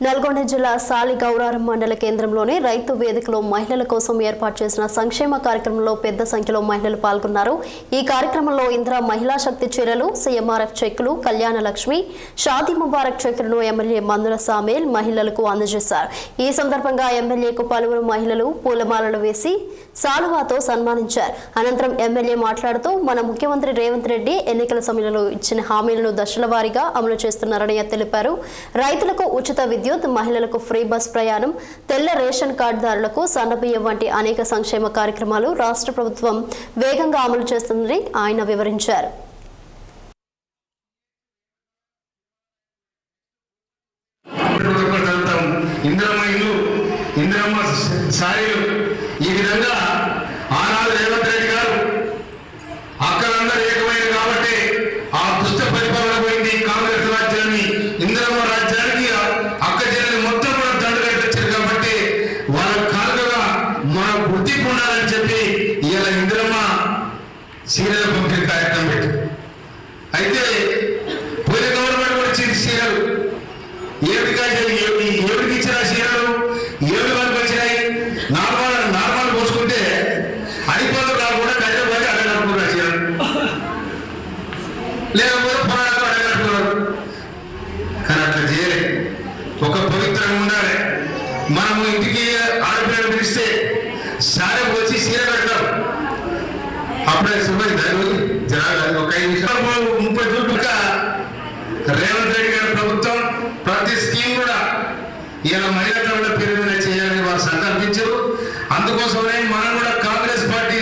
నల్గొండ జిల్లా సాలిగౌరారం మండల కేంద్రంలోని రైతు వేదికలో మహిళల కోసం ఏర్పాటు చేసిన సంక్షేమ కార్యక్రమంలో పెద్ద సంఖ్యలో మహిళలు పాల్గొన్నారు. ఈ కార్యక్రమంలో ఇందిరా మహిళా శక్తి చీరలు, సీఎంఆర్ఎఫ్ చెక్కులు, కళ్యాణ లక్ష్మి, షాదీ ముబారక్ చెక్కులను ఎమ్మెల్యే మందుల సామేల్ మహిళలకు అందజేశారు. ఈ సందర్భంగా ఎమ్మెల్యేకు పలువురు మహిళలు పూలమాలలు వేసి సాలువాతో సన్మానించారు. అనంతరం ఎమ్మెల్యే మాట్లాడుతూ మన ముఖ్యమంత్రి రేవంత్ రెడ్డి ఎన్నికల సమయంలో ఇచ్చిన హామీలను దశల వారీగా అమలు చేస్తున్నారని తెలిపారు. రైతులకు ఉచిత విద్యుత్, మహిళలకు ఫ్రీ బస్ ప్రయాణం, తెల్ల రేషన్ కార్డుదారులకు సన్నబియ్యం వంటి అనేక సంక్షేమ కార్యక్రమాలు రాష్ట్ర ప్రభుత్వం వేగంగా అమలు చేస్తుందని ఆయన వివరించారు. ఈ విధంగా ఆనాడు రేవంత్ రెడ్డి గారు అక్కలందరూ ఏకమైన కాబట్టి ఆ దుష్ట పరిపాలన పోయింది. కాంగ్రెస్ రాజ్యాన్ని ఇందిరమ్మ రాజ్యానికి అక్క చెల్లెలు మొత్తం కూడా దండ కట్టించారు కాబట్టి వాళ్ళ కాలుగా మన గుర్తింపు ఉండాలని చెప్పి ఇలా ఇందిరమ్మ సీరియల్ పంపిణీ కార్యక్రమం పెట్టి అయితే పోయిన గవర్నమెంట్ వచ్చింది సీరియల్ ఎవరికి ఇచ్చిన సీరియల్ ఏడు వరకు వచ్చినాయి. నార్మల్ పోసుకుంటే అడిపోలు కాకుండా కట్టబడి అడగట్టుకున్నారు సీరియల్, లేకపోతే పొలాలకు అడగట్టుకున్నారు. కానీ అట్లా చేయలే. ఒక పవిత్రంగా ఉండాలి. మనము ఇంటికి ఆడపిల్లలు పిలిస్తే సారే వచ్చి సీర పెడతాం. అప్పుడే సుమతి దాని ఒక 5 నిమిషాలు 30 రోజులుగా రేవంత్ రెడ్డి గారి ప్రభుత్వం ప్రతి స్కీమ్ కూడా ఇలా మహిళా పేరు మీద చేయాలని వారు సంకల్పించారు. అందుకోసమే మనం కూడా కాంగ్రెస్ పార్టీ